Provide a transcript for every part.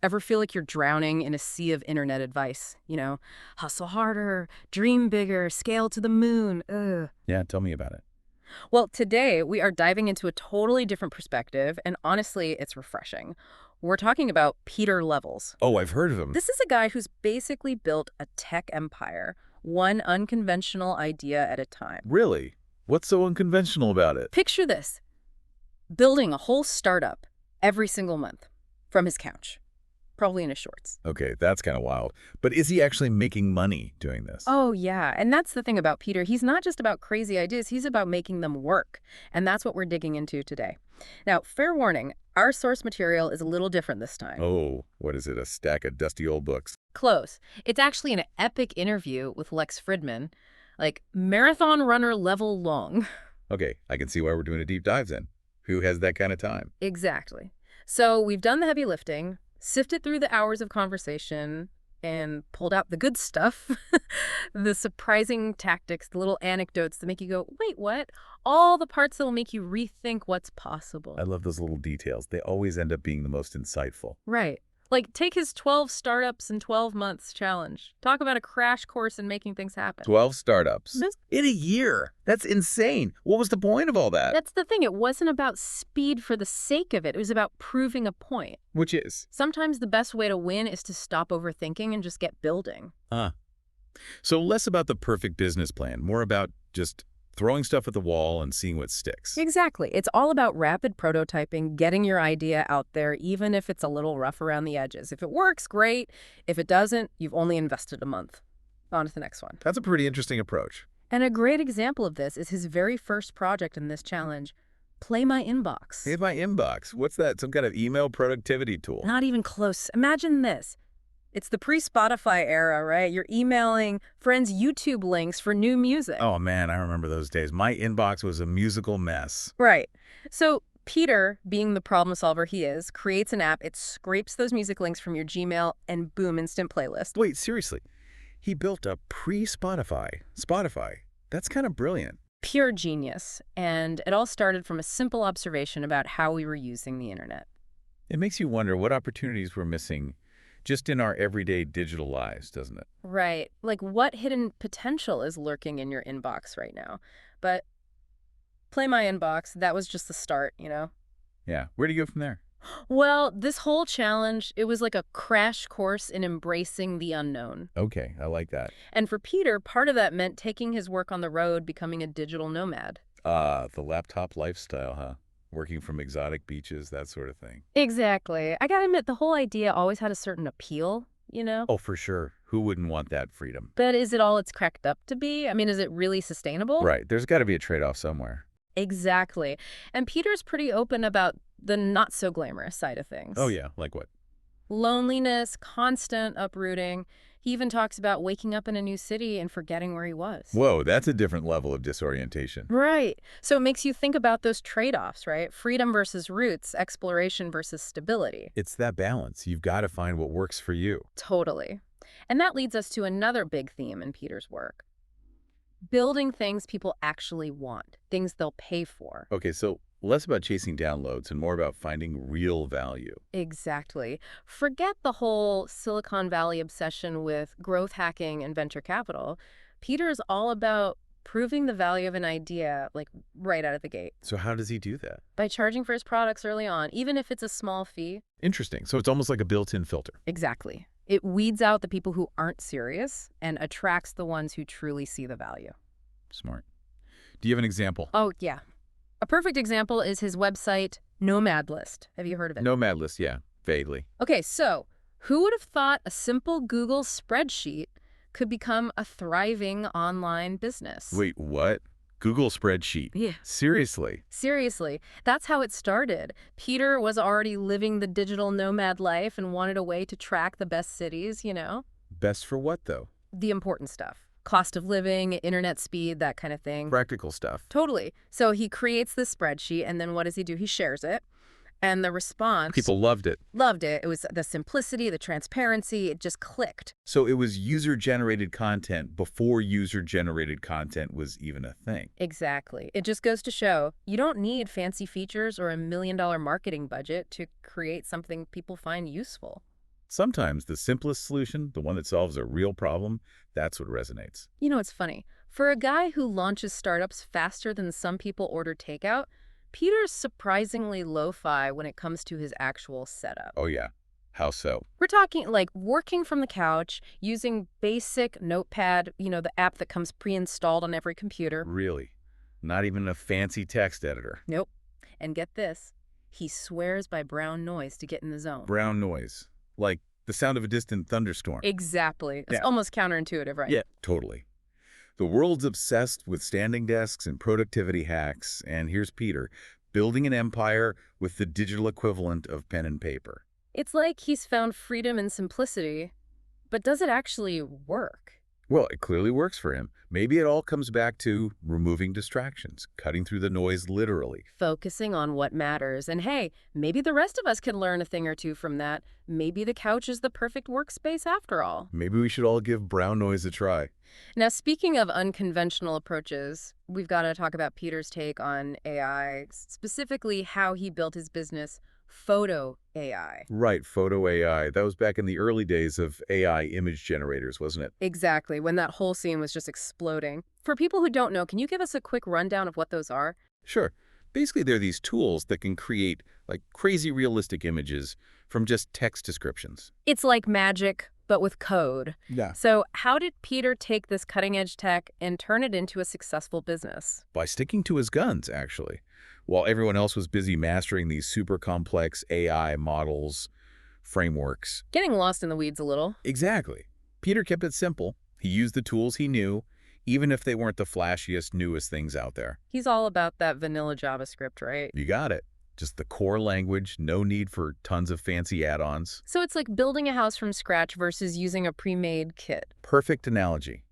Ever feel like you're drowning in a sea of internet advice? Hustle harder, dream bigger, scale to the moon. Ugh. Yeah, tell me about it. Well, today we are diving into a totally different perspective, and honestly, it's refreshing. We're talking about Pieter Levels. Oh, I've heard of him. This is a guy who's basically built a tech empire, one unconventional idea at a time. Really? What's so unconventional about it? Picture this, building a whole startup every single month from his couch, probably in his shorts. Okay, that's kind of wild. But is he actually making money doing this? Oh, yeah. And that's the thing about Pieter. He's not just about crazy ideas, he's about making them work. And that's what we're digging into today. Now, fair warning, our source material is a little different this time. Oh, what is it, a stack of dusty old books? Close. It's actually an epic interview with Lex Fridman, like marathon runner level long. Okay, I can see why we're doing a deep dive then. Who has that kind of time? Exactly. So we've done the heavy lifting, sifted through the hours of conversation, and pulled out the good stuff, the surprising tactics, the little anecdotes that make you go, wait, what? All the parts that will make you rethink what's possible. I love those little details. They always end up being the most insightful. Right. Like, take his 12 startups in 12 months challenge. Talk about a crash course in making things happen. 12 startups. This- In a year. That's insane. What was the point of all that? That's the thing. It wasn't about speed for the sake of it. It was about proving a point. Which is? Sometimes the best way to win is to stop overthinking and just get building. So less about the perfect business plan, more about just throwing stuff at the wall and seeing what sticks. Exactly. It's all about rapid prototyping, getting your idea out there, even if it's a little rough around the edges. If it works, great. If it doesn't, you've only invested a month. On to the next one. That's a pretty interesting approach. And a great example of this is his very first project in this challenge, Play My Inbox. Hey, my inbox. What's that? Some kind of email productivity tool? Not even close. Imagine this. It's the pre-Spotify era, right? You're emailing friends' YouTube links for new music. Oh, man, I remember those days. My inbox was a musical mess. Right. So Pieter, being the problem solver he is, creates an app. It scrapes those music links from your Gmail and boom, instant playlist. Wait, seriously? He built a pre-Spotify. Spotify. That's kind of brilliant. Pure genius. And it all started from a simple observation about how we were using the internet. It makes you wonder what opportunities we're missing just in our everyday digital lives, doesn't it? Right. Like, what hidden potential is lurking in your inbox right now? But Play My Inbox, that was just the start, Yeah. Where do you go from there? Well, this whole challenge, it was like a crash course in embracing the unknown. Okay, I like that. And for Pieter, part of that meant taking his work on the road, becoming a digital nomad. The laptop lifestyle, huh? Working from exotic beaches, that sort of thing. Exactly. I gotta admit, the whole idea always had a certain appeal. Oh, for sure. Who wouldn't want that freedom? But is it all it's cracked up to be? I mean, is it really sustainable? Right. There's got to be a trade-off somewhere. Exactly. And Peter's pretty open about the not-so-glamorous side of things. Oh, yeah. Like what? Loneliness, constant uprooting. He even talks about waking up in a new city and forgetting where he was. Whoa, that's a different level of disorientation. Right. So it makes you think about those trade-offs, right? Freedom versus roots, exploration versus stability. It's that balance. You've got to find what works for you. Totally. And that leads us to another big theme in Peter's work. Building things people actually want, things they'll pay for. Okay, so less about chasing downloads and more about finding real value. Exactly. Forget the whole Silicon Valley obsession with growth hacking and venture capital. Peter is all about proving the value of an idea, like right out of the gate, So how does he do that? by charging for his products early on, even if it's a small fee. Interesting. So it's almost like a built-in filter. Exactly. It weeds out the people who aren't serious and attracts the ones who truly see the value. Smart. Do you have an example? Oh, yeah. A perfect example is his website, Nomad List. Have you heard of it? Nomad list, yeah. Vaguely. Okay, so who would have thought a simple Google spreadsheet could become a thriving online business? Wait, what? Google spreadsheet? Yeah. Seriously? Seriously, that's how it started. Peter was already living the digital nomad life and wanted a way to track the best cities. Best for what, though? The important stuff. Cost of living, internet speed, that kind of thing. Practical stuff. Totally. So he creates this spreadsheet, and then what does he do? He shares it. And the response... People loved it. Loved it. It was the simplicity, the transparency. It just clicked. So it was user-generated content before user-generated content was even a thing. Exactly. It just goes to show you don't need fancy features or $1 million marketing budget to create something people find useful. Sometimes the simplest solution, the one that solves a real problem, that's what resonates. You know, it's funny. For a guy who launches startups faster than some people order takeout, Peter's surprisingly lo-fi when it comes to his actual setup. Oh yeah. How so? We're talking like working from the couch, using basic Notepad, the app that comes pre-installed on every computer. Really? Not even a fancy text editor. Nope. And get this, he swears by brown noise to get in the zone. Brown noise. Like the sound of a distant thunderstorm. Exactly. It's Yeah. almost counterintuitive, right? Yeah, totally. The world's obsessed with standing desks and productivity hacks, and here's Peter, building an empire with the digital equivalent of pen and paper. It's like he's found freedom and simplicity, but does it actually work? Well, it clearly works for him. Maybe it all comes back to removing distractions, cutting through the noise literally. Focusing on what matters. And hey, maybe the rest of us can learn a thing or two from that. Maybe the couch is the perfect workspace after all. Maybe we should all give brown noise a try. Now, speaking of unconventional approaches, we've got to talk about Peter's take on AI, specifically how he built his business, Photo AI. Right, photo AI. That was back in the early days of AI image generators, wasn't it? Exactly, when that whole scene was just exploding. For people who don't know, can you give us a quick rundown of what those are? Sure. Basically, they're these tools that can create like crazy realistic images from just text descriptions. It's like magic, but with code. Yeah. So how did Peter take this cutting-edge tech and turn it into a successful business? By sticking to his guns, actually. While everyone else was busy mastering these super complex AI models, frameworks. Getting lost in the weeds a little. Exactly. Peter kept it simple. He used the tools he knew, even if they weren't the flashiest, newest things out there. He's all about that vanilla JavaScript, right? You got it. Just the core language, no need for tons of fancy add-ons. So it's like building a house from scratch versus using a pre-made kit. Perfect analogy.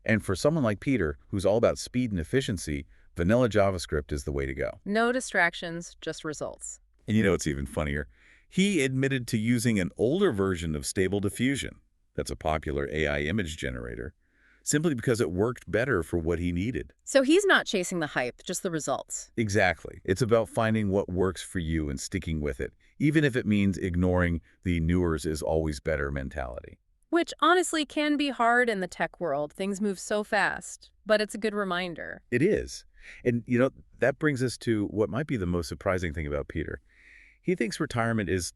And for someone like Peter, who's all about speed and efficiency, vanilla JavaScript is the way to go. No distractions, just results. And you know what's even funnier? He admitted to using an older version of Stable Diffusion, that's a popular AI image generator, simply because it worked better for what he needed. So he's not chasing the hype, just the results. Exactly. It's about finding what works for you and sticking with it, even if it means ignoring the newers is always better mentality. Which honestly can be hard in the tech world. Things move so fast, but it's a good reminder. It is. And, you know, that brings us to what might be the most surprising thing about Peter. He thinks retirement is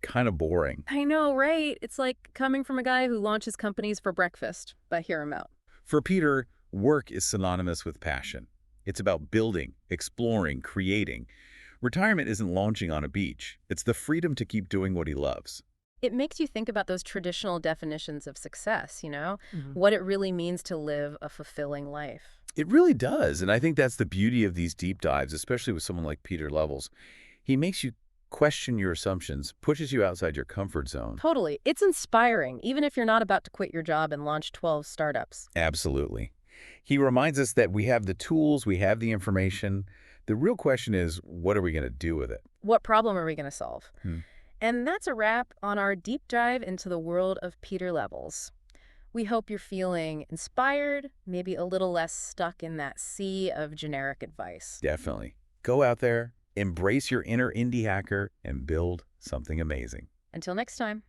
kind of boring. I know, right? It's like coming from a guy who launches companies for breakfast, but hear him out. For Peter, work is synonymous with passion. It's about building, exploring, creating. Retirement isn't launching on a beach. It's the freedom to keep doing what he loves. It makes you think about those traditional definitions of success, Mhm. what it really means to live a fulfilling life. It really does, and I think that's the beauty of these deep dives, especially with someone like Pieter Levels. He makes you question your assumptions, pushes you outside your comfort zone. Totally. It's inspiring, even if you're not about to quit your job and launch 12 startups. Absolutely. He reminds us that we have the tools, we have the information. The real question is, what are we going to do with it? What problem are we going to solve? Hmm. And that's a wrap on our deep dive into the world of Pieter Levels. We hope you're feeling inspired, maybe a little less stuck in that sea of generic advice. Definitely. Go out there, embrace your inner indie hacker, and build something amazing. Until next time.